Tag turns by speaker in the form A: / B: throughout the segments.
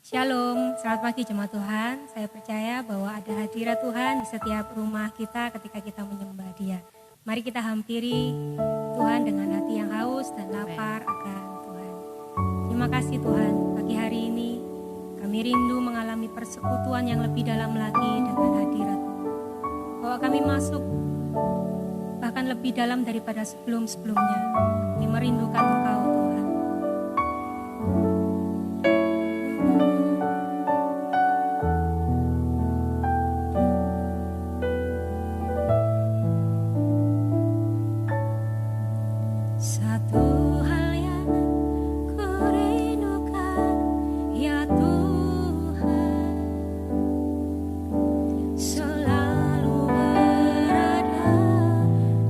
A: Shalom, selamat pagi jemaat Tuhan. Saya percaya bahwa ada hadirat Tuhan di setiap rumah kita ketika kita menyembah Dia. Mari kita hampiri Tuhan dengan hati yang haus dan lapar akan Tuhan. Terima kasih Tuhan, pagi hari ini kami rindu mengalami persekutuan yang lebih dalam lagi dengan hadirat-Mu. Bahwa kami masuk bahkan lebih dalam daripada sebelum-sebelumnya. Kami merindukan Engkau Tuhan. Satu hal yang ku rindukan, ya Tuhan, selalu berada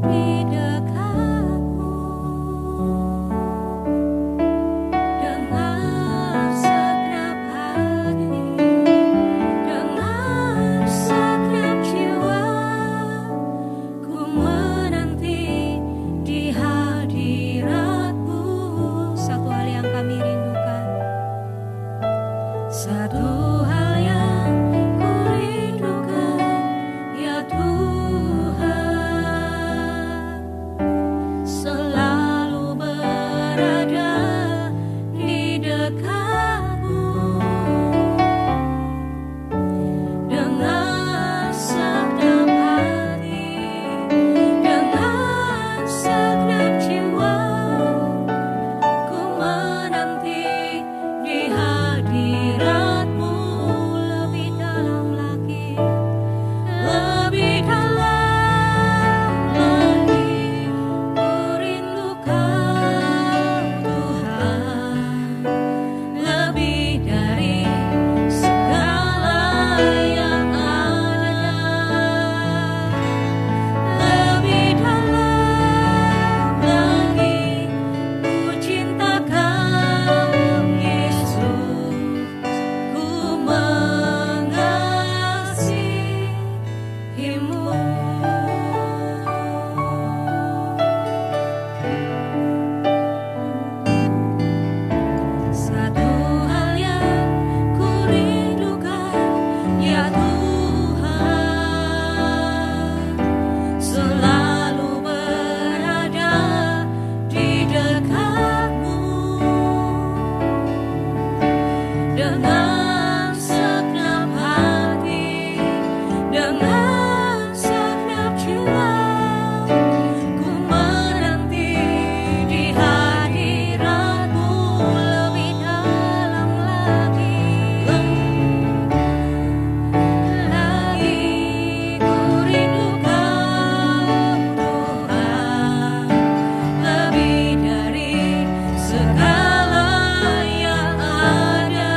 A: di dekat-Mu dengan segenap hati, dengan segenap jiwa, ku menanti di hadirat-Mu. Satu hal yang kami rindukan, satu hal yang ku rindukan, ya Tuhan, selalu berada di dekat-Mu dengan segenap hati, dengan segenap jiwa, ku menanti di hadirat-Mu lebih dalam lagi, lebih dalam lagi. Ku rindukan Tuhan, lebih dari segala yang ada, lebih dalam lagi. Ku cinta Kau Yesus, ku mengasihi-Mu. Satu hal yang ku rindukan, ya Tuhan, selalu berada di dekat-Mu dengan segenap hati, dengan segenap jiwa, ku menanti di hadirat-Mu lebih dalam lagi. Ku rindukan Tuhan, lebih dari segala yang ada,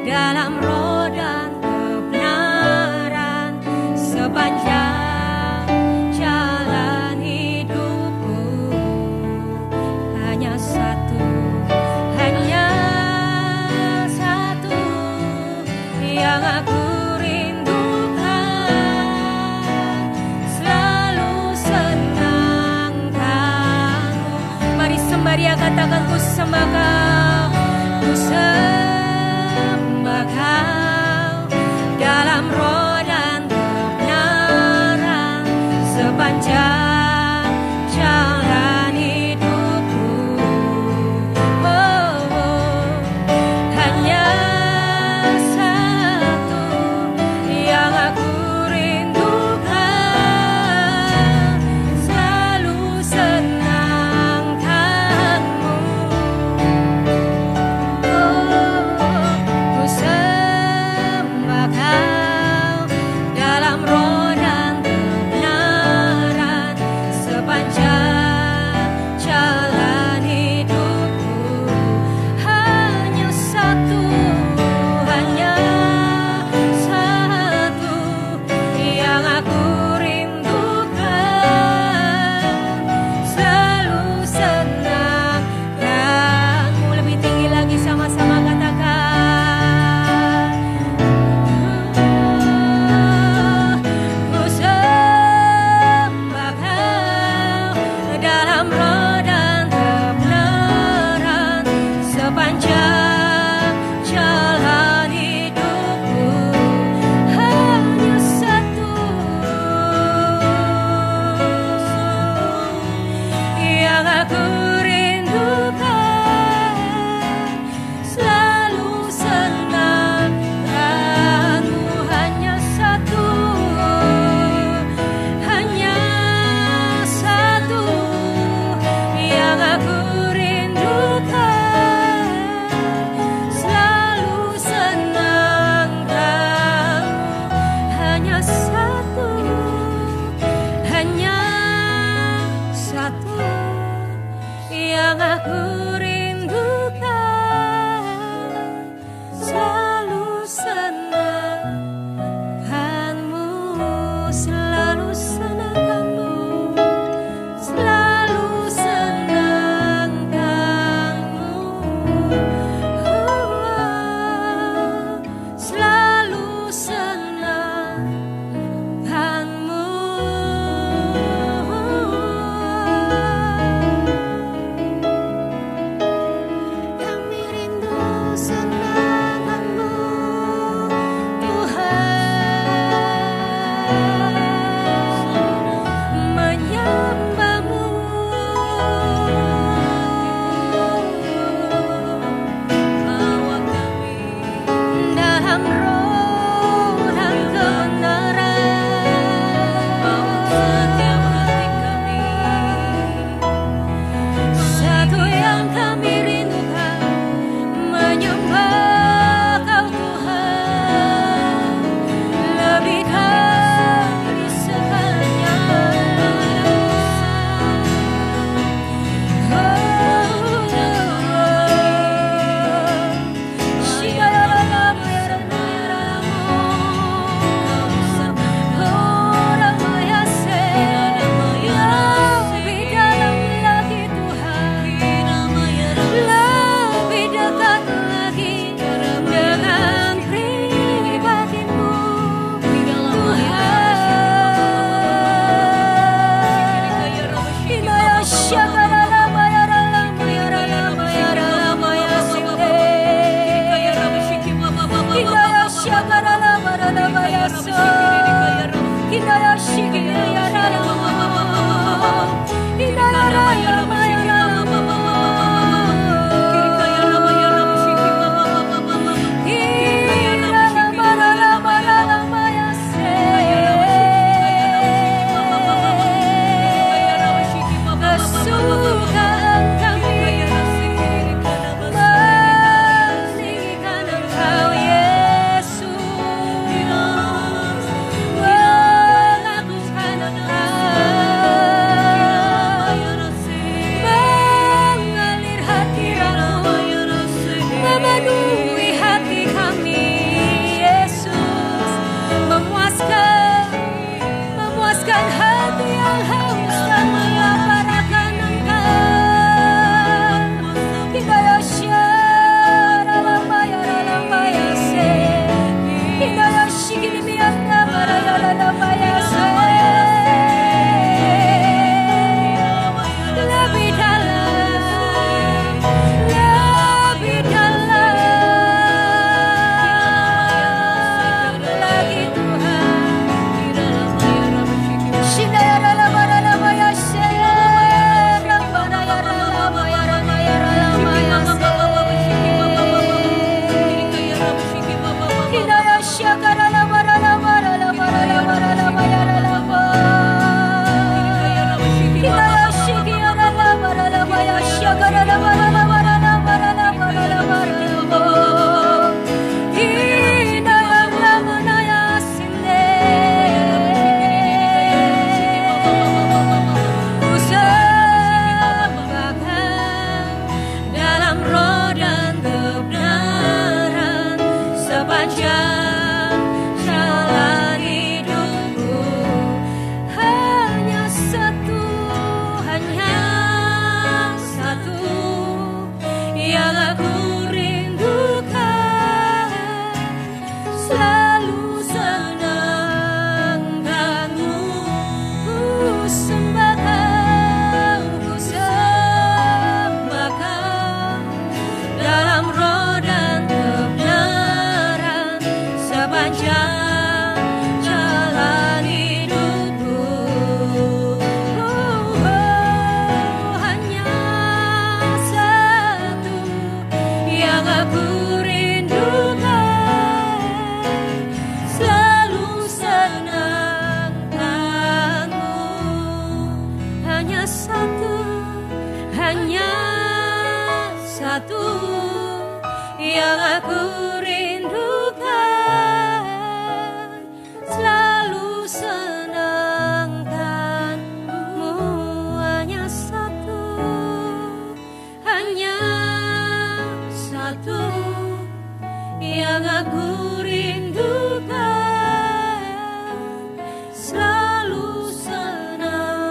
A: dalam roh dan kebenaran sepanjang jalan hidupku. Hanya satu yang aku rindukan, selalu senangkanmu. Mari sembah Dia, katakan ku sembah Kau, ku sembah Kau. sepanjang jalan hidupku. Hanya satu yang aku rindukan, selalu senangkanmu. Ku sembahkan dalam roh dan kebenaran sepanjang jalan hidupku. Hanya satu yang aku rindukan, selalu senangkanmu. Hanya satu yang aku rindukan, selalu senangkanmu. Hanya satu yang aku rindukan, selalu senangkanmu.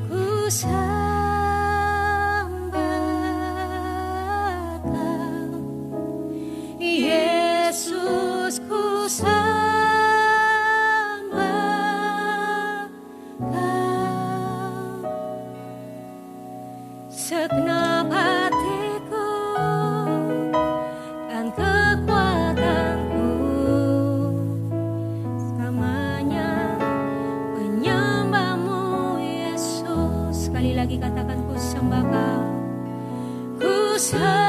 A: Ku sembah Kau, Yesus, ku sembah Kau. Segenap hatiku dan kekuatanku, selamanya menyembahmu Yesus. Sekali lagi katakan, ku sembah Kau. Ku sembah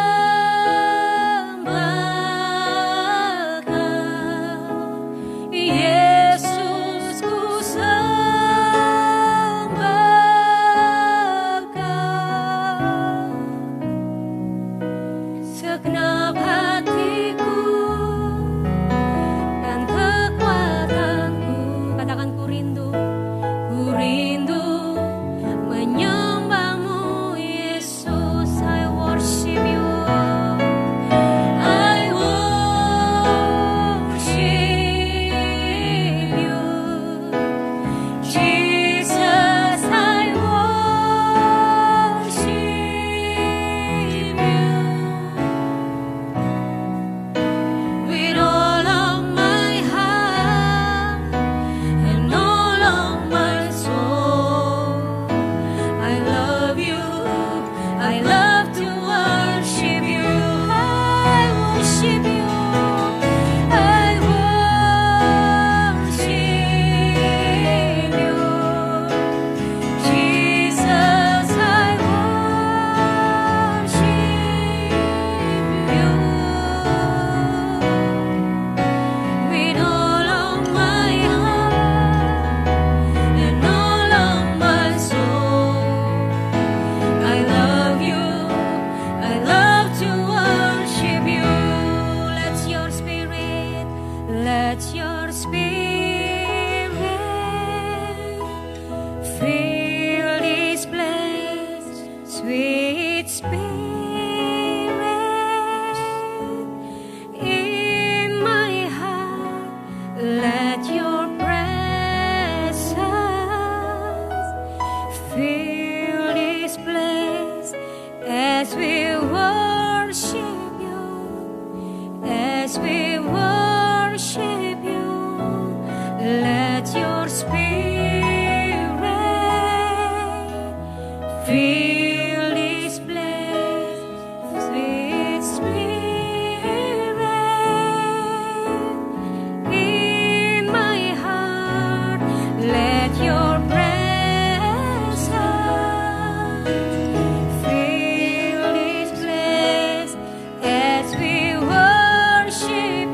A: Kau, Yesus, ku sembah Kau. Segenap hatiku dan kekuatanku, katakan, ku rindu menyembahmu Yesus. I worship you, I worship you, Jesus, I worship you with all of my heart and all of my soul. I love you, I love to worship you. I worship you, I worship you, Jesus, I worship you with all of my heart and all of my soul. I love you, I love to worship you. Let your spirit fill this place, sweet spirit in my heart. Let your presence fill this place as we worship you, as we worship you. Let your spirit fill this place, sweet spirit in my heart. Let your presence fill this place as we worship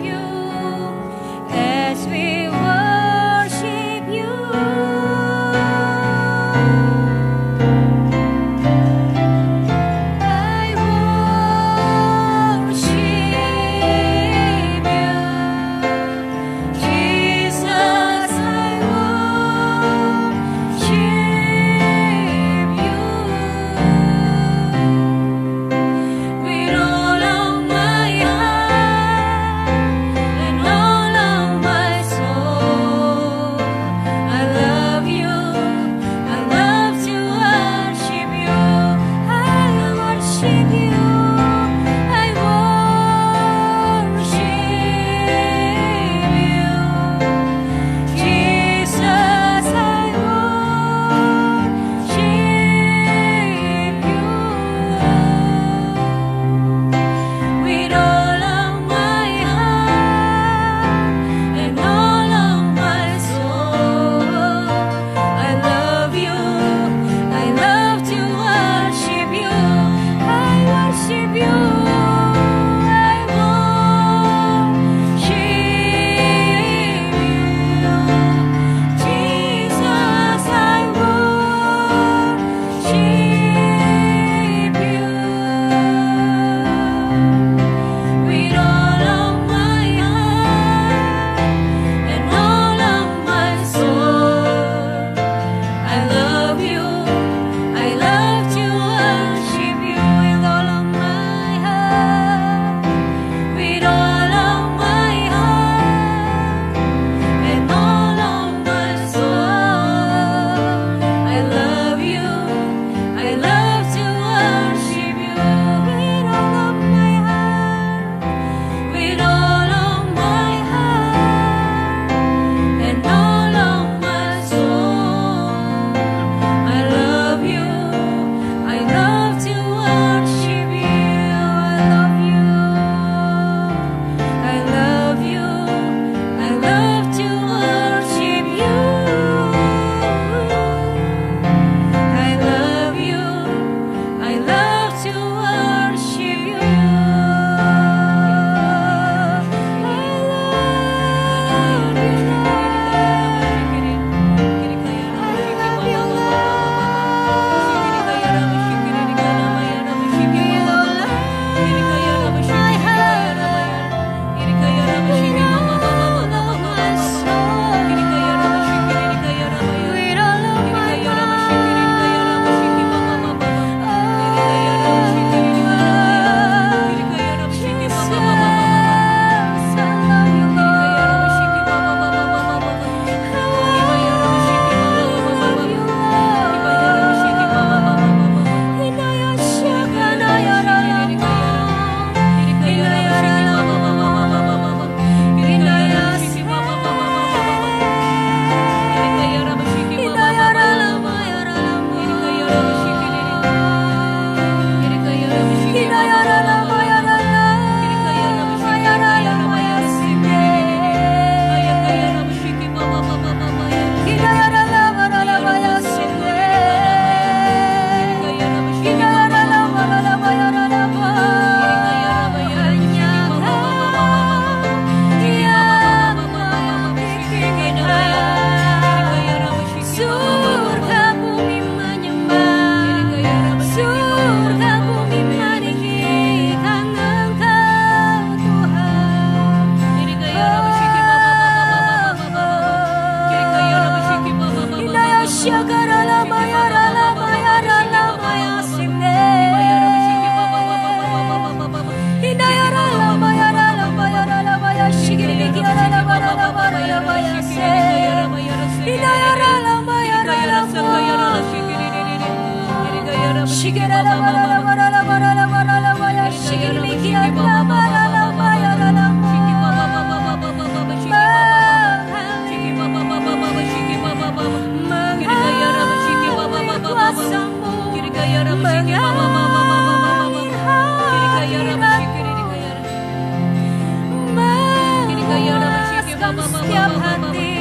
A: Setiap hati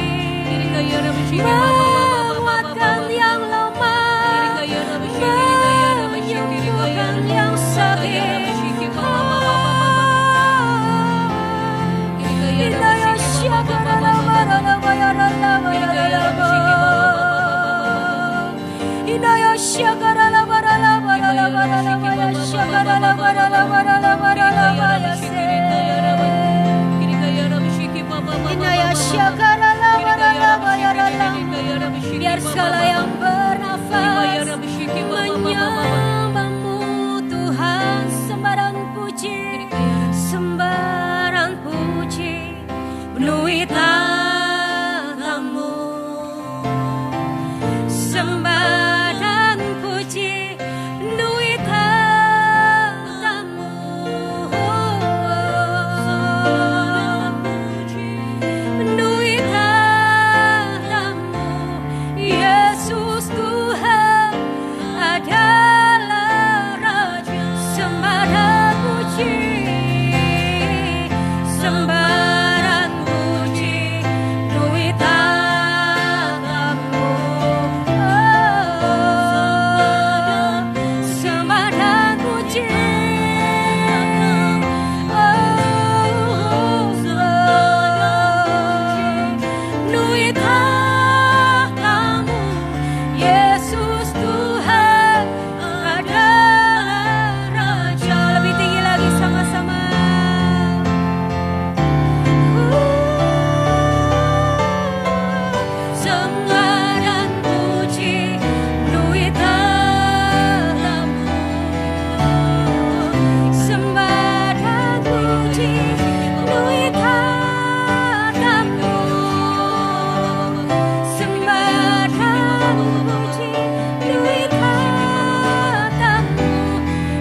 A: menguatkan yang lemah, menyembuhkan yang sakit. Biar segala yang bernafas menyembahmu Tuhan, sembarang puji penuhi tanganmu, sembah dan puji penuhi tanganmu, penuhi tanganmu. Yesus Tuhan adalah Raja, sembah dan puji, sembah dan puji penuhi tanganmu, sembah dan puji, penuhi tanganmu. Yesus Tuhan adalah Raja. Lebih tinggi lagi sama-sama. Sembah dan puji penuhi tanganmu, sembah dan puji penuhi tanganmu, sembah dan puji penuhi tanganmu.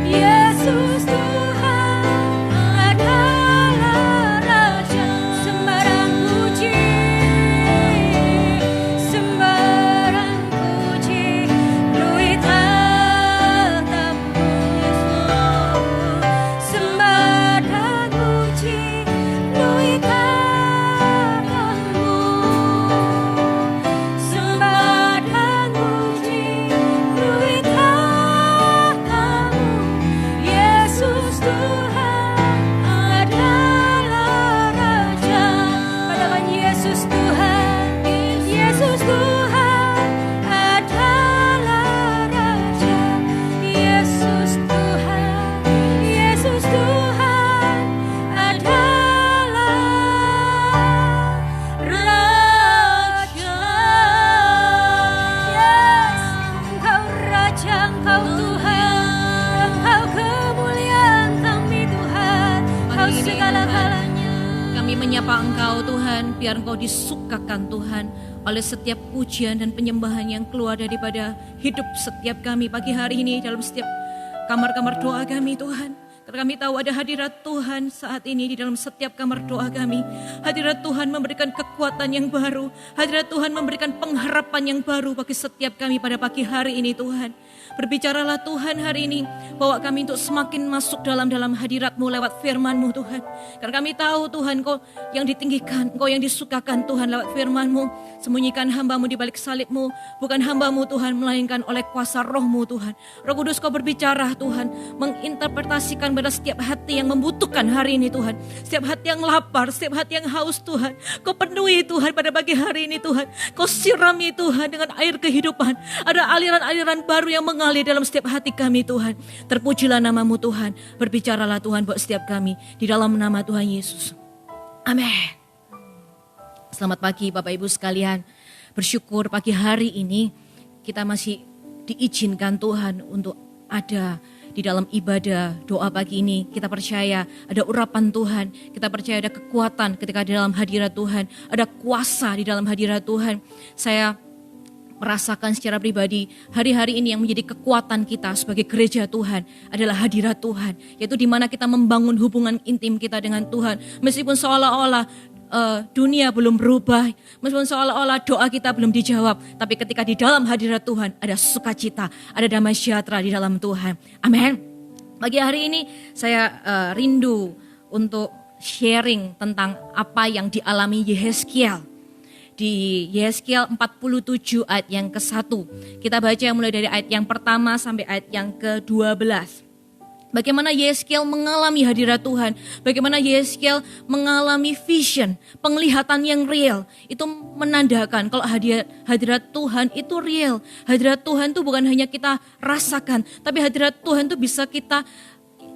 A: Yesus Tuhan adalah Raja, sembah dan puji, sembah dan puji penuhi tanganmu, sembah dan puji penuhi tanganmu, sembah dan puji penuhi tanganmu. Yesus Tuhan adalah Raja. Katakan Yesus Tuhan, Yesus Tuhan adalah Raja. Yesus Tuhan, Yesus Tuhan adalah Raja. Yes, Engkau Raja, Engkau Tuhan, Engkau kemuliaan kami Tuhan, Engkau segala-galanya.
B: Kami menyapa Engkau Tuhan, biar Engkau disukakan Tuhan oleh setiap pujian dan penyembahan yang keluar daripada hidup setiap kami pagi hari ini dalam setiap kamar-kamar doa kami Tuhan. Karena kami tahu ada hadirat Tuhan saat ini di dalam setiap kamar doa kami. Hadirat Tuhan memberikan kekuatan yang baru. Hadirat Tuhan memberikan pengharapan yang baru bagi setiap kami pada pagi hari ini Tuhan. Berbicaralah Tuhan hari ini, bawa kami untuk semakin masuk dalam hadirat-Mu lewat firman-Mu Tuhan. Karena kami tahu Tuhan, Engkau yang ditinggikan, Engkau yang disukakan Tuhan lewat firman-Mu. Sembunyikan hamba-Mu di balik salib-Mu, bukan hamba-Mu Tuhan, melainkan oleh kuasa Roh-Mu Tuhan. Roh Kudus Kau berbicara Tuhan, menginterpretasikan pada setiap hati yang membutuhkan hari ini Tuhan. Setiap hati yang lapar, setiap hati yang haus Tuhan. Kau penuhi Tuhan pada pagi hari ini Tuhan. Kau sirami Tuhan dengan air kehidupan. Ada aliran-aliran baru yang mengalir dalam setiap hati kami Tuhan. Terpujilah nama-Mu Tuhan. Berbicaralah Tuhan buat setiap kami. Di dalam nama Tuhan Yesus. Amin. Selamat pagi Bapak Ibu sekalian. Bersyukur pagi hari ini kita masih diizinkan Tuhan untuk ada di dalam ibadah doa pagi ini. Kita percaya ada urapan Tuhan, kita percaya ada kekuatan ketika di dalam hadirat Tuhan, ada kuasa di dalam hadirat Tuhan. Saya merasakan secara pribadi hari-hari ini yang menjadi kekuatan kita sebagai gereja Tuhan adalah hadirat Tuhan, yaitu di mana kita membangun hubungan intim kita dengan Tuhan. Meskipun seolah-olah dunia belum berubah, meskipun seolah-olah doa kita belum dijawab, tapi ketika di dalam hadirat Tuhan ada sukacita, ada damai sejahtera di dalam Tuhan. Amin. Pagi hari ini saya rindu untuk sharing tentang apa yang dialami Yehezkiel. Di Yehezkiel 47 ayat yang ke-1. Kita baca mulai dari ayat yang pertama sampai ayat yang ke-12. Bagaimana Yehezkiel mengalami hadirat Tuhan. Bagaimana Yehezkiel mengalami vision, penglihatan yang real. Itu menandakan kalau hadirat Tuhan itu real. Hadirat Tuhan itu bukan hanya kita rasakan, tapi hadirat Tuhan itu bisa kita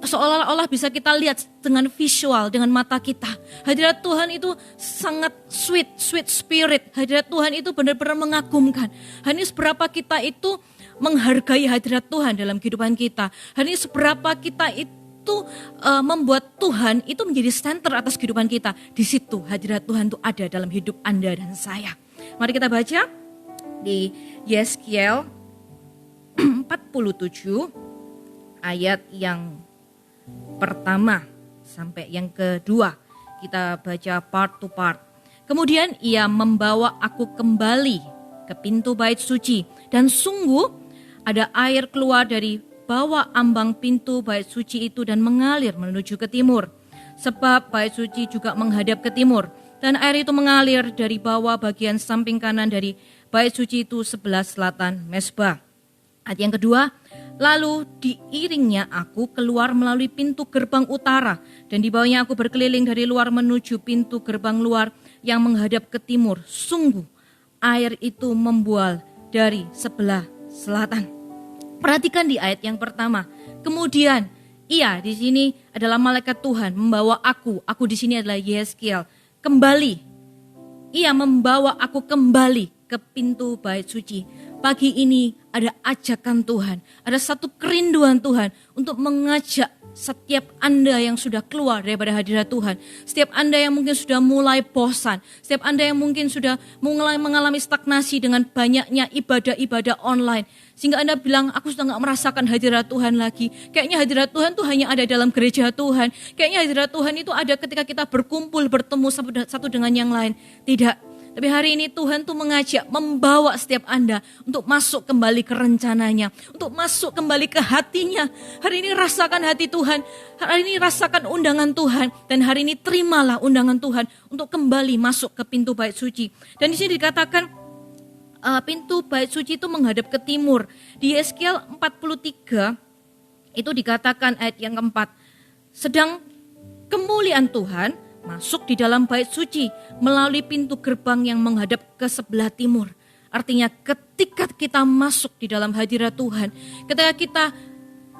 B: seolah-olah bisa kita lihat dengan visual, dengan mata kita. Hadirat Tuhan itu sangat sweet spirit. Hadirat Tuhan itu benar-benar mengagumkan. Hari ini seberapa kita itu menghargai hadirat Tuhan dalam kehidupan kita. Hari ini seberapa kita itu membuat Tuhan itu menjadi center atas kehidupan kita. Di situ hadirat Tuhan itu ada dalam hidup Anda dan saya. Mari kita baca di Yehezkiel 47 ayat yang pertama sampai yang kedua. Kita baca part to part. Kemudian ia membawa aku kembali ke pintu bait suci, dan sungguh ada air keluar dari bawah ambang pintu bait suci itu dan mengalir menuju ke timur. Sebab bait suci juga menghadap ke timur, dan air itu mengalir dari bawah bagian samping kanan dari bait suci itu sebelah selatan mezbah. Ayat yang kedua, lalu diiringnya aku keluar melalui pintu gerbang utara, dan di bawahnya aku berkeliling dari luar menuju pintu gerbang luar yang menghadap ke timur. Sungguh air itu membual dari sebelah selatan. Perhatikan di ayat yang pertama. Kemudian ia di sini adalah malaikat Tuhan membawa aku di sini adalah Yehezkiel, kembali. Ia membawa aku kembali ke pintu bait suci. Pagi ini ada ajakan Tuhan, ada satu kerinduan Tuhan untuk mengajak setiap Anda yang sudah keluar daripada hadirat Tuhan, setiap Anda yang mungkin sudah mulai bosan, setiap Anda yang mungkin sudah mulai mengalami stagnasi dengan banyaknya ibadah-ibadah online, sehingga Anda bilang, aku sudah gak merasakan hadirat Tuhan lagi. Kayaknya hadirat Tuhan itu hanya ada dalam gereja Tuhan. Kayaknya hadirat Tuhan itu ada ketika kita berkumpul, bertemu satu dengan yang lain. Tidak. Tapi hari ini Tuhan tuh mengajak, membawa setiap Anda untuk masuk kembali ke rencananya, untuk masuk kembali ke hatinya. Hari ini rasakan hati Tuhan, hari ini rasakan undangan Tuhan, dan hari ini terimalah undangan Tuhan untuk kembali masuk ke pintu bait suci. Dan di sini dikatakan pintu bait suci itu menghadap ke timur. Di Yehezkiel 43 itu dikatakan ayat yang keempat, sedang kemuliaan Tuhan masuk di dalam bait suci melalui pintu gerbang yang menghadap ke sebelah timur. Artinya ketika kita masuk di dalam hadirat Tuhan, ketika kita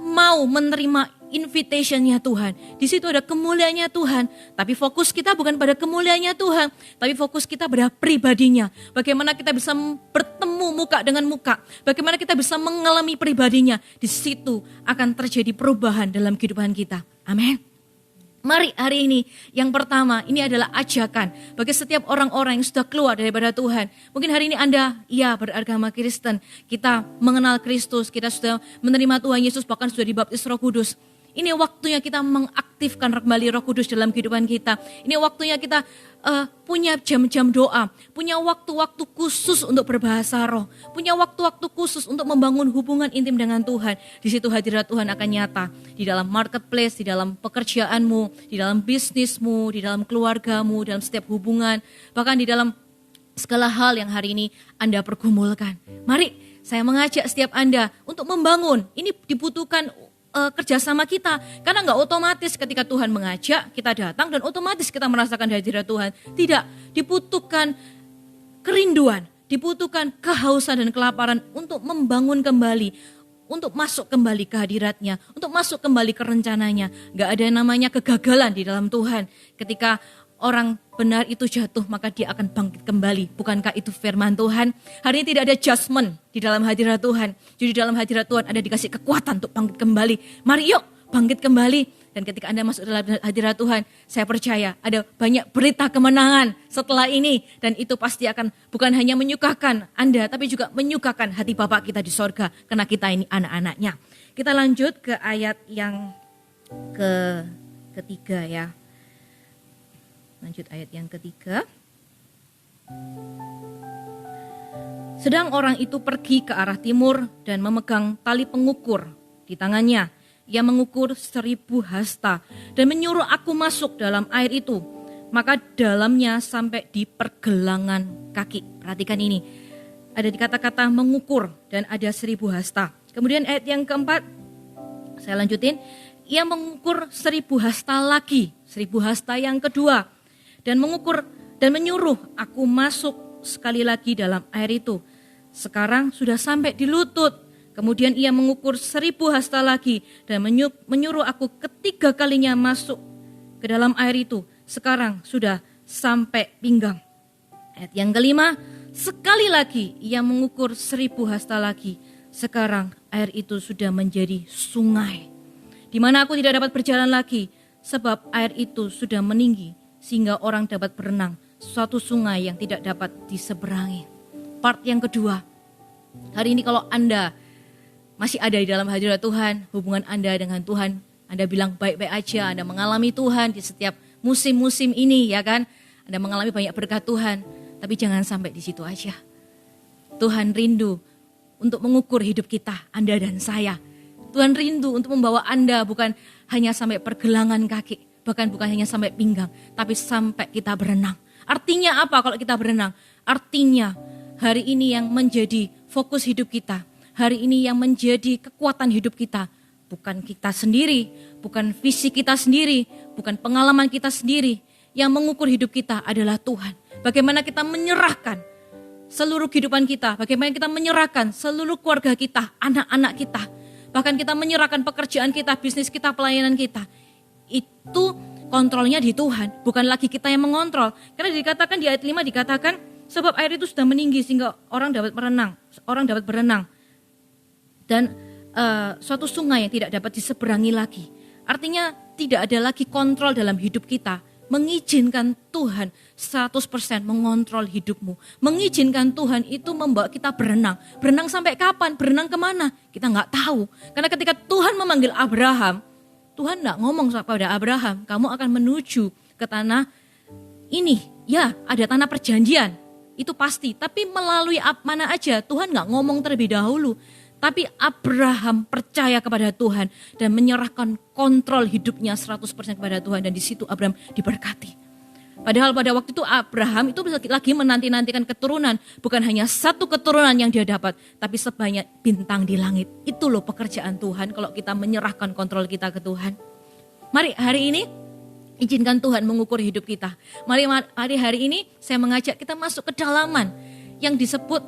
B: mau menerima invitation-nya Tuhan, di situ ada kemuliaannya Tuhan. Tapi fokus kita bukan pada kemuliaannya Tuhan, tapi fokus kita pada pribadinya. Bagaimana kita bisa bertemu muka dengan muka, bagaimana kita bisa mengalami pribadinya. Di situ akan terjadi perubahan dalam kehidupan kita. Amin. Mari hari ini yang pertama ini adalah ajakan bagi setiap orang-orang yang sudah keluar daripada Tuhan. Mungkin hari ini Anda beragama Kristen, kita mengenal Kristus, kita sudah menerima Tuhan Yesus, bahkan sudah dibaptis Roh Kudus. Ini waktunya kita mengaktifkan kembali Roh Kudus dalam kehidupan kita. Ini waktunya kita punya jam-jam doa, punya waktu-waktu khusus untuk berbahasa roh, punya waktu-waktu khusus untuk membangun hubungan intim dengan Tuhan. Di situ hadirat Tuhan akan nyata di dalam marketplace, di dalam pekerjaanmu, di dalam bisnismu, di dalam keluargamu, dalam setiap hubungan, bahkan di dalam segala hal yang hari ini Anda pergumulkan. Mari saya mengajak setiap Anda untuk membangun. Ini dibutuhkan kerjasama kita, karena nggak otomatis ketika Tuhan mengajak kita datang dan otomatis kita merasakan hadirat Tuhan. Tidak, dibutuhkan kerinduan, dibutuhkan kehausan dan kelaparan untuk membangun kembali, untuk masuk kembali ke hadiratnya, untuk masuk kembali ke rencananya. Nggak ada yang namanya kegagalan di dalam Tuhan. Ketika orang benar itu jatuh, maka dia akan bangkit kembali. Bukankah itu firman Tuhan? Hari ini tidak ada judgment di dalam hadirat Tuhan. Jadi dalam hadirat Tuhan Anda dikasih kekuatan untuk bangkit kembali. Mari yuk bangkit kembali. Dan ketika Anda masuk dalam hadirat Tuhan, saya percaya ada banyak berita kemenangan setelah ini. Dan itu pasti akan bukan hanya menyukakan Anda, tapi juga menyukakan hati Bapa kita di sorga. Karena kita ini anak-anaknya. Kita lanjut ke ayat yang ketiga ya. Lanjut ayat yang ketiga. Sedang orang itu pergi ke arah timur dan memegang tali pengukur di tangannya. Ia mengukur 1000 hasta dan menyuruh aku masuk dalam air itu. Maka dalamnya sampai di pergelangan kaki. Perhatikan ini. Ada di kata-kata mengukur dan ada 1000 hasta. Kemudian ayat yang keempat, saya lanjutin. Ia mengukur 1000 hasta lagi. 1000 hasta yang kedua. Dan mengukur dan menyuruh aku masuk sekali lagi dalam air itu. Sekarang sudah sampai di lutut. Kemudian ia mengukur 1000 hasta lagi dan menyuruh aku ketiga kalinya masuk ke dalam air itu. Sekarang sudah sampai pinggang. Ayat yang kelima, sekali lagi ia mengukur 1000 hasta lagi. Sekarang air itu sudah menjadi sungai, di mana aku tidak dapat berjalan lagi, sebab air itu sudah meninggi sehingga orang dapat berenang. Suatu sungai yang tidak dapat diseberangi. Part yang kedua, hari ini kalau Anda masih ada di dalam hadirat Tuhan, hubungan Anda dengan Tuhan, Anda bilang baik-baik aja, Anda mengalami Tuhan di setiap musim-musim ini, ya kan? Anda mengalami banyak berkat Tuhan, tapi jangan sampai di situ aja. Tuhan rindu untuk mengukur hidup kita, Anda dan saya. Tuhan rindu untuk membawa Anda bukan hanya sampai pergelangan kaki, bahkan bukan hanya sampai pinggang, tapi sampai kita berenang. Artinya apa kalau kita berenang? Artinya hari ini yang menjadi fokus hidup kita, hari ini yang menjadi kekuatan hidup kita, bukan kita sendiri, bukan visi kita sendiri, bukan pengalaman kita sendiri. Yang mengukur hidup kita adalah Tuhan. Bagaimana kita menyerahkan seluruh kehidupan kita, bagaimana kita menyerahkan seluruh keluarga kita, anak-anak kita, bahkan kita menyerahkan pekerjaan kita, bisnis kita, pelayanan kita. Itu kontrolnya di Tuhan, bukan lagi kita yang mengontrol. Karena dikatakan di ayat 5 dikatakan, sebab air itu sudah meninggi sehingga orang dapat berenang. Dan suatu sungai yang tidak dapat diseberangi lagi. Artinya tidak ada lagi kontrol dalam hidup kita. Mengizinkan Tuhan 100% mengontrol hidupmu. Mengizinkan Tuhan itu membawa kita berenang. Berenang sampai kapan? Berenang kemana? Kita nggak tahu. Karena ketika Tuhan memanggil Abraham, Tuhan nggak ngomong kepada Abraham, kamu akan menuju ke tanah ini. Ya, ada tanah perjanjian. Itu pasti. Tapi melalui mana aja, Tuhan nggak ngomong terlebih dahulu. Tapi Abraham percaya kepada Tuhan dan menyerahkan kontrol hidupnya 100% kepada Tuhan. Dan di situ Abraham diberkati. Padahal pada waktu itu Abraham itu lagi menanti-nantikan keturunan. Bukan hanya satu keturunan yang dia dapat, tapi sebanyak bintang di langit. Itu loh pekerjaan Tuhan kalau kita menyerahkan kontrol kita ke Tuhan. Mari hari ini izinkan Tuhan mengukur hidup kita. Mari hari ini saya mengajak kita masuk ke dalaman yang disebut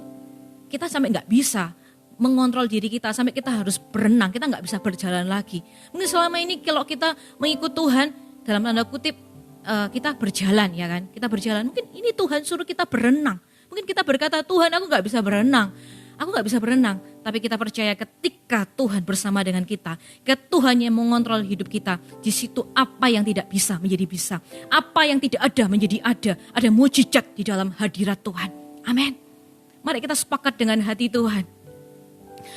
B: kita sampai gak bisa mengontrol diri kita, sampai kita harus berenang, kita nggak bisa berjalan lagi. Mungkin selama ini kalau kita mengikut Tuhan, dalam tanda kutip kita berjalan, ya kan? Kita berjalan, mungkin ini Tuhan suruh kita berenang. Mungkin kita berkata, Tuhan aku nggak bisa berenang, Tapi kita percaya ketika Tuhan bersama dengan kita, ketika Tuhan yang mengontrol hidup kita, di situ apa yang tidak bisa menjadi bisa, apa yang tidak ada menjadi ada mujizat di dalam hadirat Tuhan. Amin. Mari kita sepakat dengan hati Tuhan.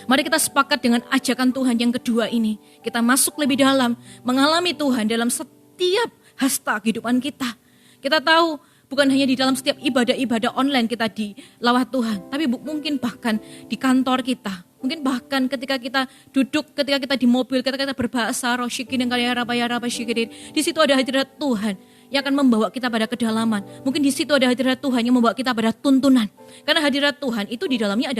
B: Mari kita sepakat dengan ajakan Tuhan yang kedua ini. Kita masuk lebih dalam, mengalami Tuhan dalam setiap hasta kehidupan kita. Kita tahu bukan hanya di dalam setiap ibadah-ibadah online kita dilawat Tuhan. Tapi mungkin bahkan di kantor kita. Mungkin bahkan ketika kita duduk, ketika kita di mobil, ketika kita berbahasa Roshikin yang kaya raba shikirin. Di situ ada hadirat Tuhan yang akan membawa kita pada kedalaman. Mungkin di situ ada hadirat Tuhan yang membawa kita pada tuntunan. Karena hadirat Tuhan itu di dalamnya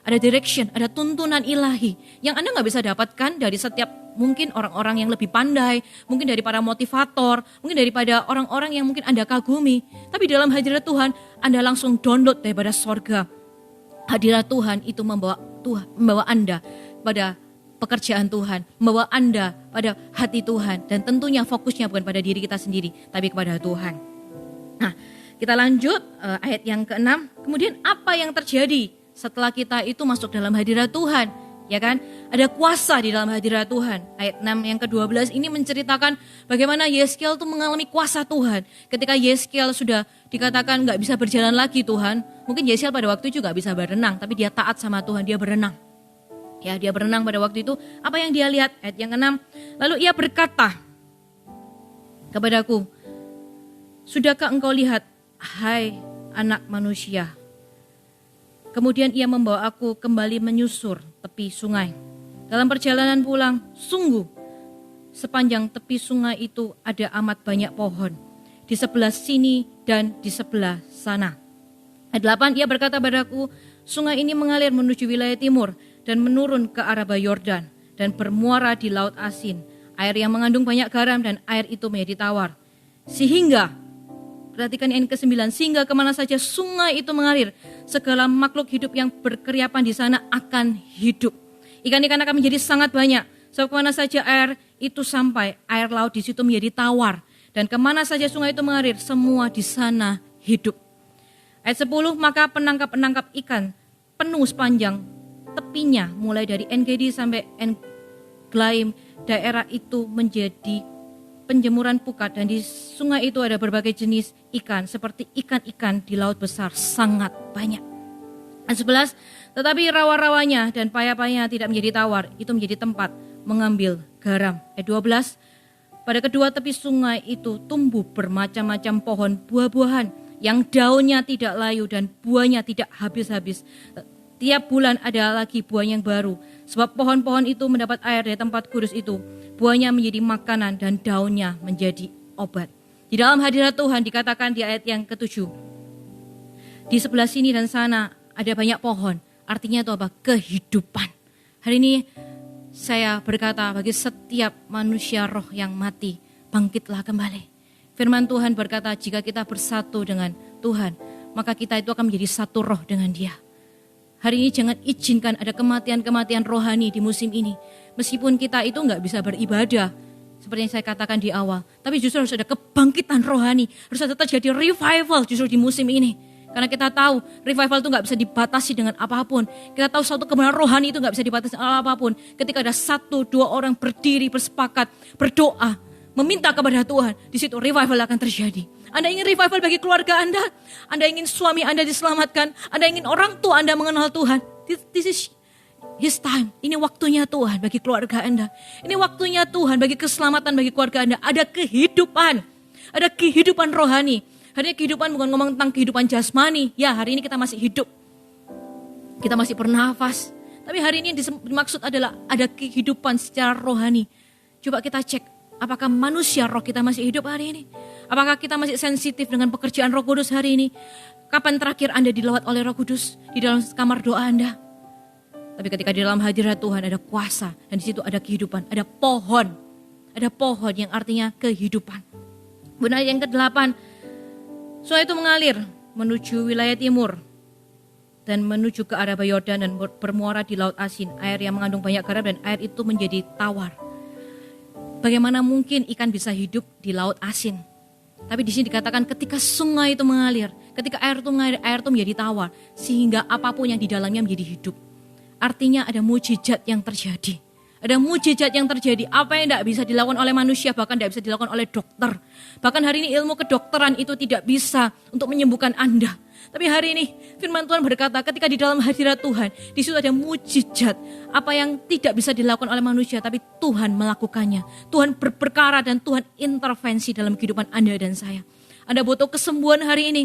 B: ada direction, ada tuntunan ilahi yang Anda gak bisa dapatkan dari setiap mungkin orang-orang yang lebih pandai, mungkin dari para motivator, mungkin daripada orang-orang yang mungkin Anda kagumi. Tapi dalam hadirat Tuhan, Anda langsung download daripada sorga. Hadirat Tuhan itu membawa Anda pada pekerjaan Tuhan, membawa Anda pada hati Tuhan. Dan tentunya fokusnya bukan pada diri kita sendiri, tapi kepada Tuhan. Nah, kita lanjut ayat yang ke-6. Kemudian apa yang terjadi setelah kita itu masuk dalam hadirat Tuhan? Ya kan? Ada kuasa di dalam hadirat Tuhan. Ayat 6 yang ke-12 ini menceritakan bagaimana Yeskel itu mengalami kuasa Tuhan. Ketika Yeskel sudah dikatakan gak bisa berjalan lagi Tuhan. Mungkin Yeskel pada waktu itu juga bisa berenang, tapi dia taat sama Tuhan, dia berenang. Ya, dia berenang pada waktu itu. Apa yang dia lihat? Ayat yang ke-6. Lalu ia berkata kepadaku, sudahkah engkau lihat, hai anak manusia? Kemudian ia membawa aku kembali menyusur tepi sungai. Dalam perjalanan pulang, sungguh sepanjang tepi sungai itu ada amat banyak pohon. Di sebelah sini dan di sebelah sana. Ayat 8, ia berkata padaku, sungai ini mengalir menuju wilayah timur dan menurun ke arah Yordan dan bermuara di Laut Asin. Air yang mengandung banyak garam dan air itu menjadi tawar. Sehingga, perhatikan yang ke-9, sehingga kemana saja sungai itu mengalir, segala makhluk hidup yang berkeriapan di sana akan hidup. Ikan-ikan akan menjadi sangat banyak. Sebab kemana saja air itu sampai, air laut di situ menjadi tawar. Dan kemana saja sungai itu mengalir, semua di sana hidup. Ayat 10, maka penangkap-penangkap ikan penuh sepanjang tepinya, mulai dari En-Gedi sampai En-Glaim, daerah itu menjadi penjemuran pukat, dan di sungai itu ada berbagai jenis ikan, seperti ikan-ikan di laut besar, sangat banyak. Ayat 11, tetapi rawa-rawanya dan paya-payanya tidak menjadi tawar, itu menjadi tempat mengambil garam. Ayat 12, pada kedua tepi sungai itu tumbuh bermacam-macam pohon buah-buahan, yang daunnya tidak layu dan buahnya tidak habis-habis. Tiap bulan ada lagi buah yang baru, sebab pohon-pohon itu mendapat air dari tempat kudus itu. Buahnya menjadi makanan dan daunnya menjadi obat. Di dalam hadirat Tuhan dikatakan di ayat yang ke-7. Di sebelah sini dan sana ada banyak pohon. Artinya itu apa? Kehidupan. Hari ini saya berkata bagi setiap manusia roh yang mati, bangkitlah kembali. Firman Tuhan berkata jika kita bersatu dengan Tuhan, maka kita itu akan menjadi satu roh dengan Dia. Hari ini jangan izinkan ada kematian-kematian rohani di musim ini. Meskipun kita itu gak bisa beribadah, seperti yang saya katakan di awal. Tapi justru harus ada kebangkitan rohani. Harus ada terjadi revival justru di musim ini. Karena kita tahu revival itu gak bisa dibatasi dengan apapun. Kita tahu satu kebenaran rohani itu gak bisa dibatasi dengan apapun. Ketika ada 1-2 orang berdiri, bersepakat, berdoa, meminta kepada Tuhan, di situ revival akan terjadi. Anda ingin revival bagi keluarga Anda? Anda ingin suami Anda diselamatkan? Anda ingin orang tua Anda mengenal Tuhan? This is His time. Ini waktunya Tuhan bagi keluarga Anda. Ini waktunya Tuhan bagi keselamatan bagi keluarga Anda. Ada kehidupan. Ada kehidupan rohani. Hari ini kehidupan bukan ngomong tentang kehidupan jasmani. Ya, hari ini kita masih hidup. Kita masih bernafas. Tapi hari ini yang dimaksud adalah ada kehidupan secara rohani. Coba kita cek. Apakah manusia roh kita masih hidup hari ini? Apakah kita masih sensitif dengan pekerjaan Roh Kudus hari ini? Kapan terakhir Anda dilawat oleh Roh Kudus di dalam kamar doa Anda? Tapi ketika di dalam hadirat Tuhan ada kuasa, dan di situ ada kehidupan, ada pohon. Ada pohon yang artinya kehidupan. Benar yang ke-8, sungai itu mengalir menuju wilayah timur dan menuju ke arah Yordan dan bermuara di Laut Asin. Air yang mengandung banyak garam dan air itu menjadi tawar. Bagaimana mungkin ikan bisa hidup di laut asin? Tapi di sini dikatakan ketika sungai itu mengalir, ketika air itu mengalir, air itu menjadi tawar, sehingga apapun yang di dalamnya menjadi hidup. Artinya ada mujizat yang terjadi. Ada mujizat yang terjadi. Apa yang tidak bisa dilakukan oleh manusia, bahkan tidak bisa dilakukan oleh dokter. Bahkan hari ini ilmu kedokteran itu tidak bisa untuk menyembuhkan Anda. Tapi hari ini firman Tuhan berkata ketika di dalam hadirat Tuhan, di situ ada mujizat. Apa yang tidak bisa dilakukan oleh manusia, tapi Tuhan melakukannya. Tuhan berperkara dan Tuhan intervensi dalam kehidupan Anda dan saya. Anda butuh kesembuhan hari ini.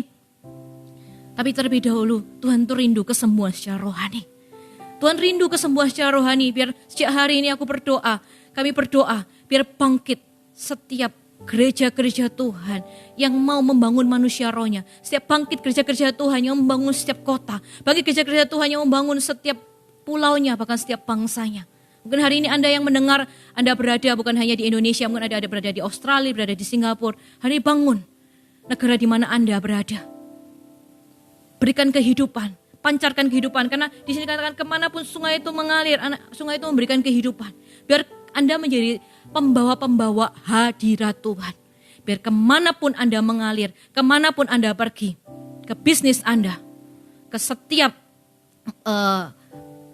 B: Tapi terlebih dahulu Tuhan tuh rindu kesembuhan secara rohani. Tuhan rindu kesembuhan secara rohani. Biar sejak hari ini aku berdoa, kami berdoa, biar bangkit setiap gereja-gereja Tuhan yang mau membangun manusia rohnya. Setiap bangkit gereja-gereja Tuhan yang membangun setiap kota. Bangkit gereja-gereja Tuhan yang membangun setiap pulaunya, bahkan setiap bangsanya. Mungkin hari ini Anda yang mendengar, Anda berada bukan hanya di Indonesia, mungkin Anda berada di Australia, berada di Singapura. Hari ini bangun negara di mana Anda berada. Berikan kehidupan, pancarkan kehidupan. Karena di sini katakan kemanapun sungai itu mengalir, sungai itu memberikan kehidupan. Biar Anda menjadi pembawa-pembawa hadirat Tuhan. Biar kemanapun Anda mengalir, kemanapun Anda pergi, ke bisnis Anda, ke setiap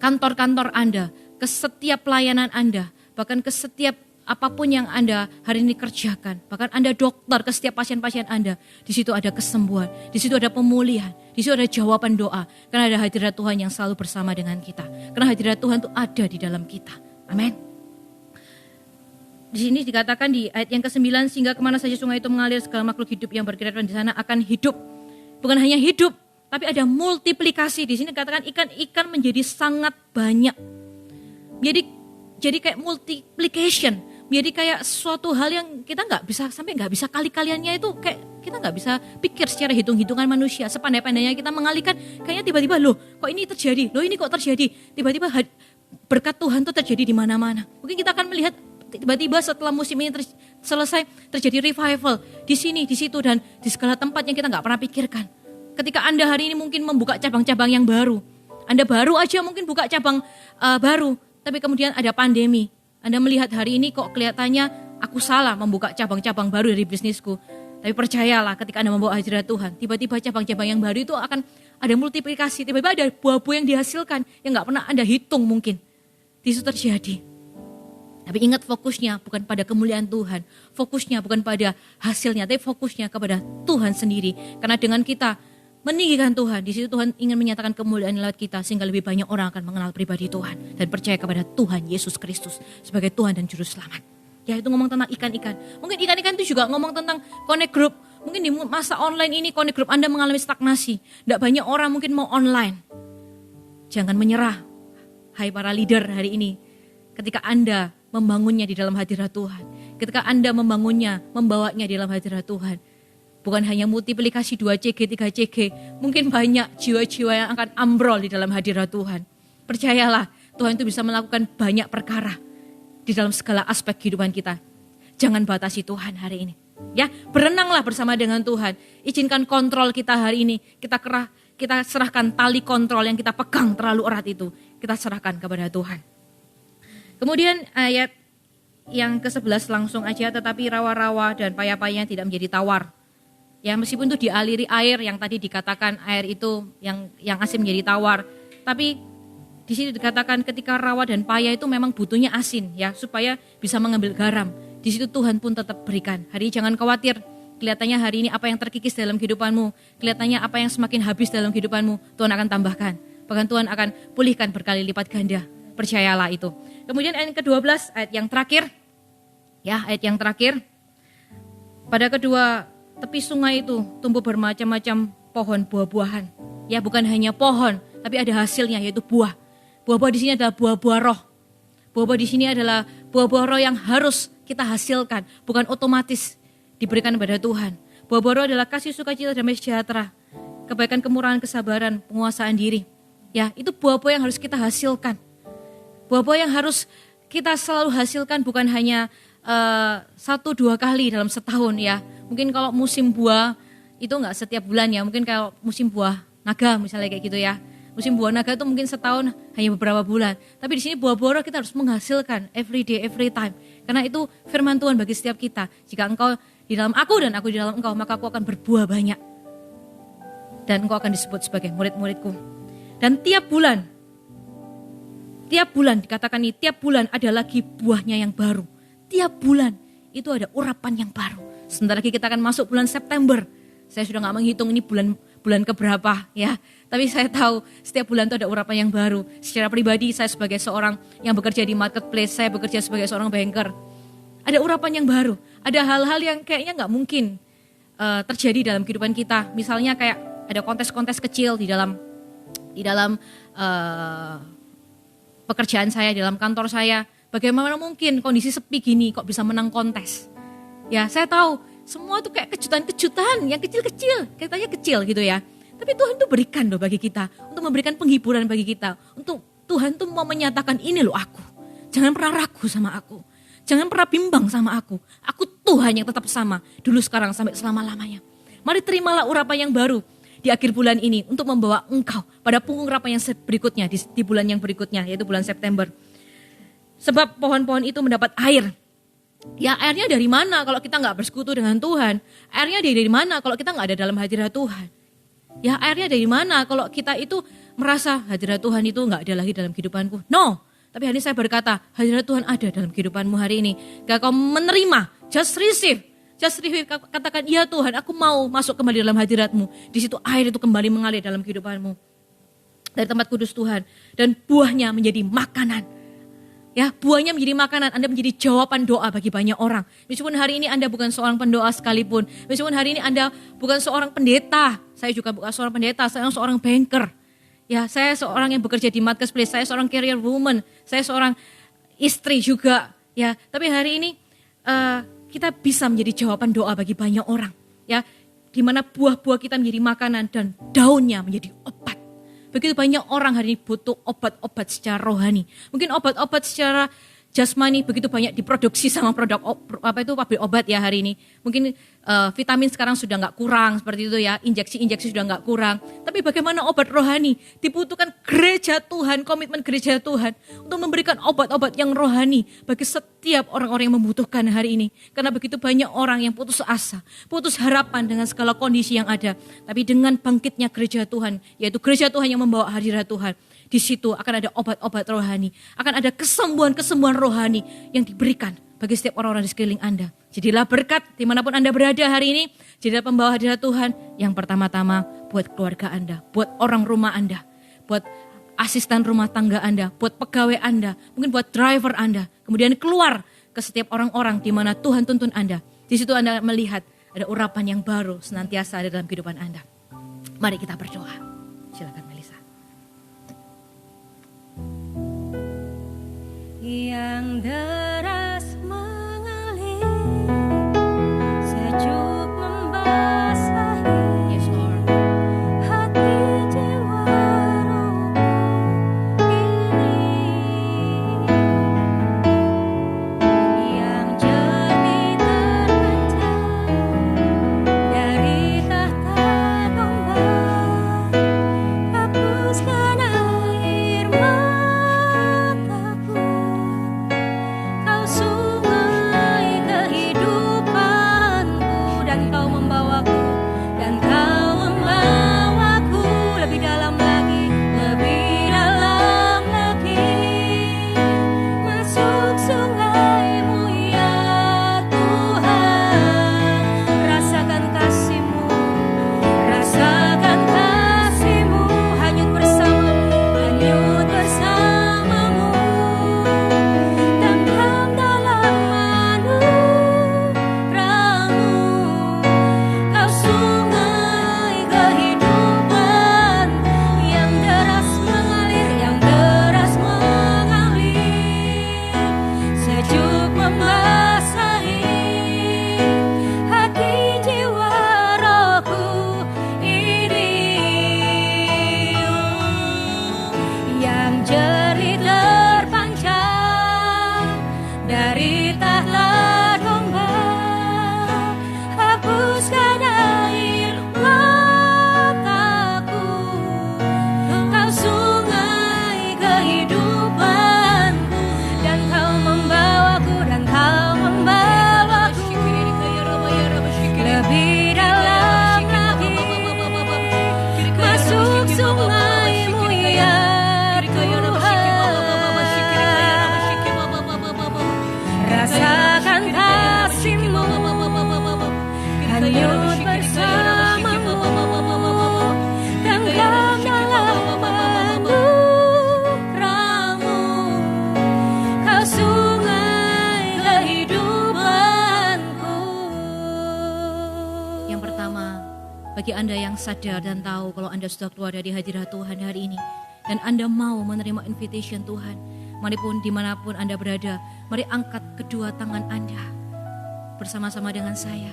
B: kantor-kantor Anda, ke setiap pelayanan Anda, bahkan ke setiap apapun yang Anda hari ini kerjakan, bahkan Anda dokter ke setiap pasien-pasien Anda, di situ ada kesembuhan, di situ ada pemulihan, di situ ada jawaban doa, karena ada hadirat Tuhan yang selalu bersama dengan kita, karena hadirat Tuhan itu ada di dalam kita. Amin. Di sini dikatakan di ayat yang ke-9, sehingga kemana saja sungai itu mengalir, segala makhluk hidup yang berkeliaran di sana akan hidup. Bukan hanya hidup, tapi ada multiplikasi. Di sini dikatakan ikan-ikan menjadi sangat banyak. Jadi kayak multiplication. Jadi kayak suatu hal yang kita nggak bisa kali-kaliannya itu, kayak kita nggak bisa pikir secara hitung-hitungan manusia. Sepandai-pandainya kita mengalihkan, kayaknya tiba-tiba loh kok ini terjadi, loh ini kok terjadi. Tiba-tiba berkat Tuhan itu terjadi di mana-mana. Mungkin kita akan melihat tiba-tiba setelah musim ini selesai terjadi revival di sini, di situ, dan di segala tempat yang kita nggak pernah pikirkan. Ketika Anda hari ini mungkin membuka cabang-cabang yang baru, Anda baru aja mungkin buka cabang baru, tapi kemudian ada pandemi. Anda melihat hari ini kok kelihatannya aku salah membuka cabang-cabang baru dari bisnisku. Tapi percayalah ketika Anda membawa hadirat Tuhan, tiba-tiba cabang-cabang yang baru itu akan ada multiplikasi. Tiba-tiba ada buah-buah yang dihasilkan yang gak pernah Anda hitung mungkin. Di situ terjadi. Tapi ingat, fokusnya bukan pada kemuliaan Tuhan. Fokusnya bukan pada hasilnya, tapi fokusnya kepada Tuhan sendiri. Karena dengan kita meninggikan Tuhan, di situ Tuhan ingin menyatakan kemuliaan lewat kita, sehingga lebih banyak orang akan mengenal pribadi Tuhan dan percaya kepada Tuhan Yesus Kristus sebagai Tuhan dan Juru Selamat. Ya, itu ngomong tentang ikan-ikan. Mungkin ikan-ikan itu juga ngomong tentang connect group. Mungkin di masa online ini connect group Anda mengalami stagnasi. Tidak banyak orang mungkin mau online. Jangan menyerah, hai para leader hari ini. Ketika Anda membangunnya di dalam hadirat Tuhan, ketika Anda membangunnya, membawanya di dalam hadirat Tuhan, bukan hanya multiplikasi 2CG, 3CG, mungkin banyak jiwa-jiwa yang akan ambrol di dalam hadirat Tuhan. Percayalah, Tuhan itu bisa melakukan banyak perkara di dalam segala aspek kehidupan kita. Jangan batasi Tuhan hari ini. Ya, berenanglah bersama dengan Tuhan. Izinkan kontrol kita hari ini. Kita serahkan tali kontrol yang kita pegang terlalu erat itu. Kita serahkan kepada Tuhan. Kemudian ayat yang ke-11 langsung aja, tetapi rawa-rawa dan paya-payanya tidak menjadi tawar. Ya, meskipun itu dialiri air, yang tadi dikatakan air itu yang asin menjadi tawar. Tapi di sini dikatakan ketika rawa dan paya itu memang butuhnya asin, ya, supaya bisa mengambil garam. Di situ Tuhan pun tetap berikan. Hari ini jangan khawatir. Kelihatannya hari ini apa yang terkikis dalam kehidupanmu, kelihatannya apa yang semakin habis dalam kehidupanmu, Tuhan akan tambahkan. Bahkan Tuhan akan pulihkan berkali lipat ganda. Percayalah itu. Kemudian ayat ke-12, ayat yang terakhir. Ya, ayat yang terakhir. Pada kedua tepi sungai itu tumbuh bermacam-macam pohon buah-buahan. Ya, bukan hanya pohon, tapi ada hasilnya, yaitu buah. Buah-buah di sini adalah buah-buah roh. Buah-buah di sini adalah buah-buah roh yang harus kita hasilkan, bukan otomatis diberikan kepada Tuhan. Buah-buah roh adalah kasih, sukacita, damai sejahtera, kebaikan, kemurahan, kesabaran, penguasaan diri. Ya, itu buah-buah yang harus kita hasilkan. Buah-buah yang harus kita selalu hasilkan, bukan hanya 1-2 kali dalam setahun, ya. Mungkin kalau musim buah itu enggak setiap bulan, ya. Mungkin kalau musim buah naga misalnya kayak gitu, ya. Musim buah naga itu mungkin setahun hanya beberapa bulan. Tapi di sini buah-buah roh kita harus menghasilkan every day, every time. Karena itu firman Tuhan bagi setiap kita. Jika engkau di dalam aku dan aku di dalam engkau, maka aku akan berbuah banyak. Dan engkau akan disebut sebagai murid-muridku. Dan tiap bulan dikatakan ini, tiap bulan ada lagi buahnya yang baru. Tiap bulan itu ada urapan yang baru. Sebentar lagi kita akan masuk bulan September. Saya sudah gak menghitung ini bulan keberapa, ya. Tapi saya tahu setiap bulan itu ada urapan yang baru. Secara pribadi saya sebagai seorang yang bekerja di marketplace, saya bekerja sebagai seorang banker. Ada urapan yang baru. Ada hal-hal yang kayaknya gak mungkin terjadi dalam kehidupan kita. Misalnya kayak ada kontes-kontes kecil di dalam pekerjaan saya, di dalam kantor saya. Bagaimana mungkin kondisi sepi gini kok bisa menang kontes? Ya, saya tahu semua tuh kayak kejutan-kejutan yang kecil-kecil, katanya kecil gitu ya. Tapi Tuhan tuh berikan loh bagi kita, untuk memberikan penghiburan bagi kita. Untuk Tuhan tuh mau menyatakan, ini loh aku. Jangan pernah ragu sama aku. Jangan pernah bimbang sama aku. Aku Tuhan yang tetap sama, dulu, sekarang, sampai selama-lamanya. Mari terimalah urapan yang baru di akhir bulan ini untuk membawa engkau pada punggung urapan yang berikutnya, di bulan yang berikutnya, yaitu bulan September. Sebab pohon-pohon itu mendapat air Ya airnya dari mana kalau kita nggak bersekutu dengan Tuhan? Airnya dari mana kalau kita nggak ada dalam hadirat Tuhan? Ya airnya dari mana kalau kita itu merasa hadirat Tuhan itu nggak ada lagi dalam kehidupanku? No, tapi hari ini saya berkata hadirat Tuhan ada dalam kehidupanmu hari ini. Kalau kau menerima, just receive. Katakan, ya Tuhan aku mau masuk kembali dalam hadirat-Mu. Di situ air itu kembali mengalir dalam kehidupanmu. Dari tempat kudus Tuhan. Dan buahnya menjadi makanan. Ya, buahnya menjadi makanan, Anda menjadi jawaban doa bagi banyak orang. Meskipun hari ini Anda bukan seorang pendoa sekalipun, meskipun hari ini Anda bukan seorang pendeta, saya juga bukan seorang pendeta, saya seorang banker. Ya, saya seorang yang bekerja di marketplace, saya seorang career woman, saya seorang istri juga. Ya, tapi hari ini kita bisa menjadi jawaban doa bagi banyak orang. Ya, di mana buah-buah kita menjadi makanan dan daunnya menjadi obat. Begitu banyak orang hari ini butuh obat-obat secara rohani. Mungkin obat-obat secara jasmani begitu banyak diproduksi sama produk pabrik obat ya hari ini. Mungkin vitamin sekarang sudah nggak kurang seperti itu ya. Injeksi-injeksi sudah nggak kurang. Tapi bagaimana obat rohani? Dibutuhkan gereja Tuhan, komitmen gereja Tuhan untuk memberikan obat-obat yang rohani bagi setiap orang-orang yang membutuhkan hari ini. Karena begitu banyak orang yang putus asa, putus harapan dengan segala kondisi yang ada. Tapi dengan bangkitnya gereja Tuhan, yaitu gereja Tuhan yang membawa hadirat Tuhan, di situ akan ada obat-obat rohani, akan ada kesembuhan-kesembuhan rohani yang diberikan bagi setiap orang-orang di sekeliling Anda. Jadilah berkat dimanapun Anda berada hari ini, jadilah pembawa hadirat Tuhan yang pertama-tama buat keluarga Anda, buat orang rumah Anda, buat asisten rumah tangga Anda, buat pegawai Anda, mungkin buat driver Anda, kemudian keluar ke setiap orang-orang di mana Tuhan tuntun Anda. Di situ Anda melihat ada urapan yang baru senantiasa ada dalam kehidupan Anda. Mari kita berdoa. Silakan Melisa.
A: Yang deras mengalir, sejuk membasahi
B: Yes Lord.
A: hati jiwa rohku ini. Yang jernih terpancar dari tahta domba, hapuskan air mataku. Kau sungai kehidupanku, dan kau membawaku lebih dalam lagi, masuk sungai-Mu ya Tuhan. Rasakan kasih-Mu, hanyut bersamamu, tenggelam dalam anugerah-Mu. Kau sungai kehidupan yang deras mengalir, sejuk membasahi hati jiwa rohku ini. Yang jernih terpancar dari tahta domba, hapuskan air mataku. Kau sungai kehidupanku, dan kau membawaku lebih dalam lagi, masuk sungai-Mu ya Tuhan. Rasakan kasih-Mu, hanyut bersamamu, tenggelam dalam anugerah-Mu. Kau sungai kehidupanku.
B: Yang pertama, bagi Anda yang sadar dan tahu kalau Anda sudah keluar dari hadirat Tuhan hari ini, dan Anda mau menerima invitation Tuhan, manapun dimanapun Anda berada, mari angkat kedua tangan Anda bersama-sama dengan saya.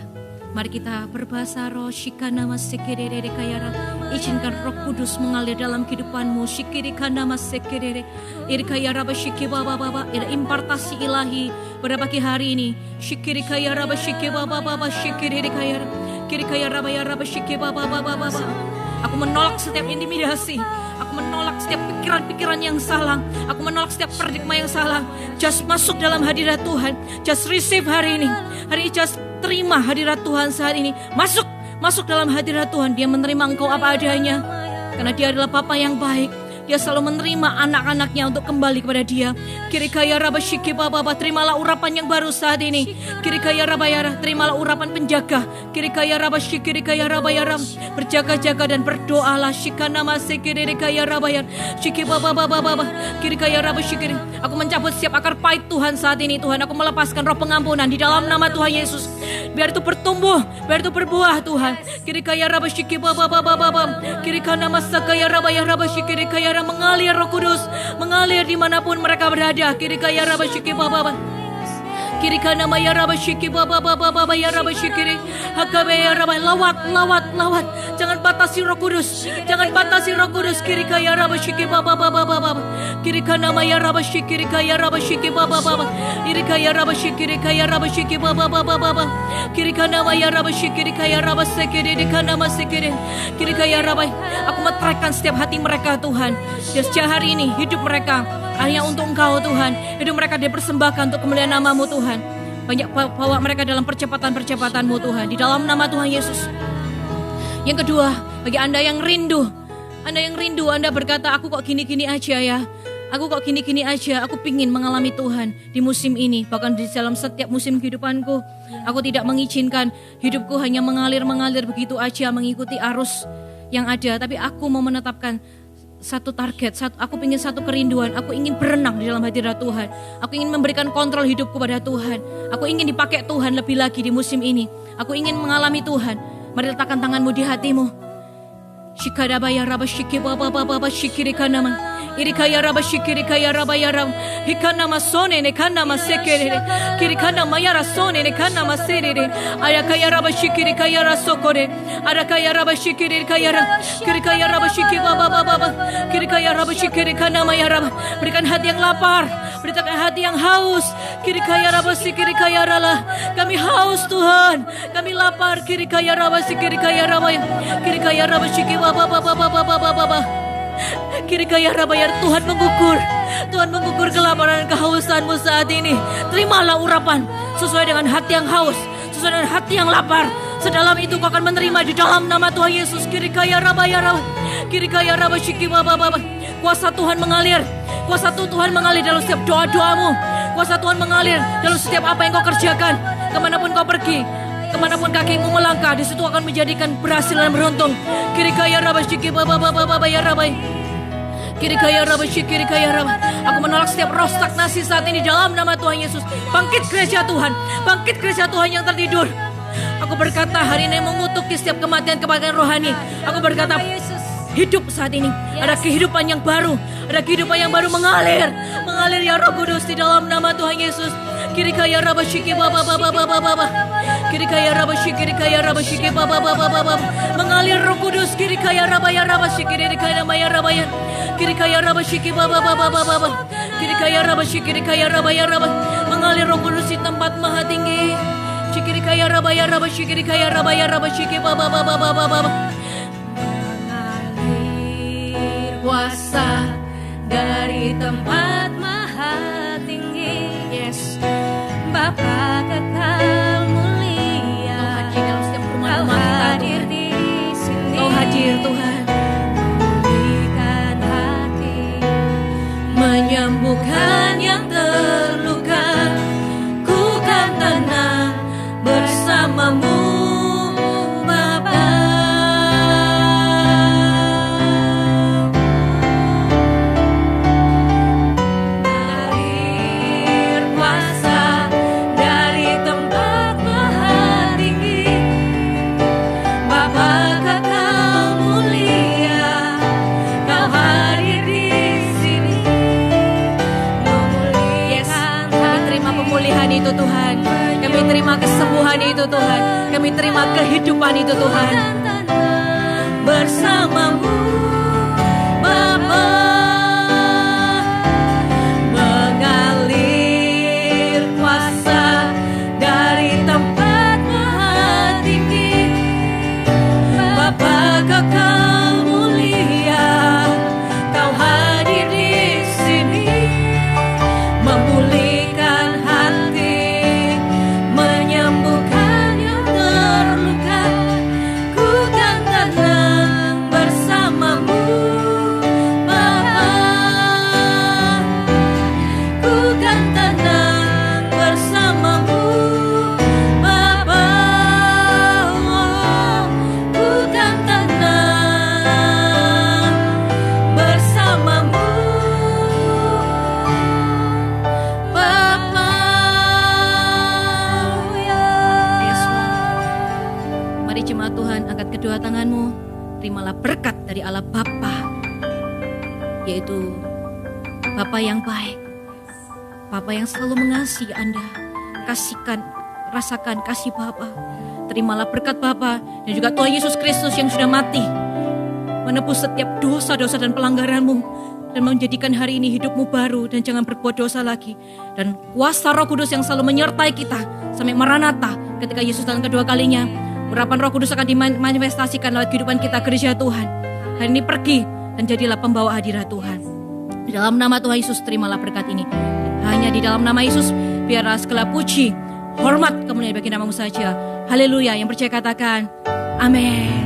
B: Mari kita berbahasa roh. Shikana masekerere kayara. Izinkan Roh Kudus mengalir dalam kehidupanmu. Shikirikana masekerere. Irkayara bashiki baba baba. Ada impartasi ilahi pada pagi hari ini. Shikirikayara bashiki baba baba. Shikirere kayara. Kirikayara bayara bashiki baba baba baba. Aku menolak setiap intimidasi. Aku menolak menolak setiap pikiran-pikiran yang salah. Aku menolak setiap paradigma yang salah. Just masuk dalam hadirat Tuhan. Just receive hari ini. Hari ini just terima hadirat Tuhan saat ini. Masuk dalam hadirat Tuhan. Dia menerima engkau apa adanya. Karena dia adalah Bapa yang baik. Dia selalu menerima anak-anaknya untuk kembali kepada dia. Kirikaya Rabba Shiki Baba, terimalah urapan yang baru saat ini. Kirikaya Rabba Yara, terimalah urapan penjaga. Kirikaya Rabba Shiki Kirikaya Rabba Yara, berjaga-jaga dan berdoalah. Shikana Mase Kirikaya Rabba Yara, Shiki Baba Baba, Kirikaya Rabba Shiki. Aku mencabut setiap akar pahit Tuhan saat ini. Tuhan, aku melepaskan roh pengampunan di dalam nama Tuhan Yesus. Biar itu bertumbuh, biar itu berbuah Tuhan. Kirikaya Rabba Shiki Baba, Kirikana Masakaya Rabba Yara Shiki Kirikaya, mengalir Roh Kudus, mengalir dimanapun mereka berada. Kirikaya Rabba Shiki Baba, Kirikana Maya Rabba Shiki Baba ya Rabba Shikiri, Hakabe ya Rabba, lawat. Jangan batasi Roh Kudus, jangan batasi Roh Kudus. Kirikaya Rabba Shiki Baba, Kirikana Maya Rabba Shikiri Kaya Rabba Shiki Baba, Kirikaya Rabba Shikiri Kaya Rabba Shiki Baba, Kirikana Maya Rabba Shikiri Kaya Rabba Sekiri Dikana Masikiri, Kirikaya Rabba. Aku meteraikan setiap hati mereka Tuhan. Dan sejak hari ini hidup mereka hanya untuk Engkau Tuhan. Hidup mereka dipersembahkan untuk kemuliaan nama-Mu Tuhan. Banyak bawa mereka dalam percepatan-percepatanmu Tuhan, di dalam nama Tuhan Yesus. Yang kedua, bagi Anda yang rindu, Anda berkata, aku kok gini-gini aja ya. Aku kok gini-gini aja, aku pingin mengalami Tuhan di musim ini. Bahkan di dalam setiap musim kehidupanku, aku tidak mengizinkan hidupku hanya mengalir begitu aja, mengikuti arus yang ada. Tapi aku mau menetapkan satu target, aku ingin satu kerinduan. Aku ingin berenang di dalam hadirat Tuhan. Aku ingin memberikan kontrol hidupku pada Tuhan. Aku ingin dipakai Tuhan lebih lagi di musim ini. Aku ingin mengalami Tuhan. Mari letakkan tanganmu di hatimu. Shikadabaya Rabba Shiki Baba Shikiri Kanama, Irikaya Rabba Shikiri Kaya Rabba Yaram, Hikanama Sone Nekanama Sekere, Kirikana Mayara Sone Nekanama Serere, Ayakaya Rabba Shikiri Kaya Rasokore, Arakaya Rabba Shikiri Kaya, Kirikaya Rabba Shiki Baba, Kirikaya Rabba Shikiri Kanama Yaram. Berikan hati yang lapar, berikan hati yang haus. Kirikaya Rabba Shikiri Kaya Rala. Kami haus Tuhan, kami lapar. Kirikaya Rabba Shikiri Kaya Rabba, Kirikaya Rabba Shiki Baba. Kirikaya Rabba ya, Tuhan mengukur kelaparan dan kehausanmu saat ini. Terimalah urapan sesuai dengan hati yang haus, sesuai dengan hati yang lapar. Sedalam itu kau akan menerima di dalam nama Tuhan Yesus. Kirikaya Rabba ya Rabba, Kirikaya Rabba Shiki Baba. Kuasa Tuhan mengalir, kuasa Tuhan mengalir dalam setiap doa-doamu. Kuasa Tuhan mengalir dalam setiap apa yang kau kerjakan. Kemanapun kau pergi, kemanapun kakimu melangkah, di situ akan menjadikan berhasil dan beruntung. Kirikaya Rabba Shiki Baba ya Rabba, Kirikaya Rabba Shiki Kaya Rabba. Aku menolak setiap roh stagnasi saat ini dalam nama Tuhan Yesus. Bangkit gereja Tuhan, bangkit gereja Tuhan yang tertidur. Aku berkata hari ini mengutuki setiap kematian rohani. Aku berkata hidup saat ini. Ada kehidupan yang baru, ada kehidupan yang baru mengalir ya Roh Kudus di dalam nama Tuhan Yesus. Kirikaya Rabba Shiki Baba, Kirikaya Rabba Shiki Kaya Rabba Shiki Baba. Mengalir Roh Kudus. Kirikaya Rabba ya Rabba Shiki Kaya Maya Rabba ya, Kirikaya Rabba Shiki Baba, Kirikaya Rabba Shiki Kaya Rabba ya Rabba. Mengalir Roh Kudus di tempat maha tinggi. Kirikaya Rabba ya Rabba Shiki Kaya Rabba ya Rabba Shiki Baba. Mengalir kuasa dari tempat maha tinggi. Yes, Bapa kekal mulia. Kau hadir di sini. Kau hadir Tuhan. Pulihkan hati, menyembuhkan yang terluka. Ku kan tenang bersamamu Bapa. Mengalir kuasa dari tempat maha tinggi. Bapa kekal mulia, kau hadir di sini. Memulihkan. Kami terima pemulihan itu Tuhan. Kami terima kesembuhan itu Tuhan. Kami terima kehidupan itu Tuhan. Bersamamu Bapa. Mengalir kuasa dari tempat maha tinggi. Bapa kekal mulia, kau Tuhan, angkat kedua tanganmu, terimalah berkat dari Allah Bapa, yaitu Bapa yang baik, Bapa yang selalu mengasihi Anda. Rasakan kasih Bapa. Terimalah berkat Bapa dan juga Tuhan Yesus Kristus yang sudah mati, menebus setiap dosa-dosa dan pelanggaranmu, dan menjadikan hari ini hidupmu baru, dan jangan berbuat dosa lagi. Dan kuasa Roh Kudus yang selalu menyertai kita sampai Maranatha, ketika Yesus datang kedua kalinya, urapan Roh Kudus akan dimanifestasikan lewat kehidupan kita, gereja Tuhan. Hari ini pergi dan jadilah pembawa hadirat Tuhan. Di dalam nama Tuhan Yesus, terimalah berkat ini. Hanya di dalam nama Yesus, biarlah segala puji, hormat, kemuliaan bagi namamu saja. Haleluya. Yang percaya katakan amin.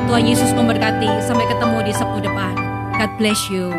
B: Tuhan Yesus memberkati. Sampai ketemu di Sabtu depan. God bless you.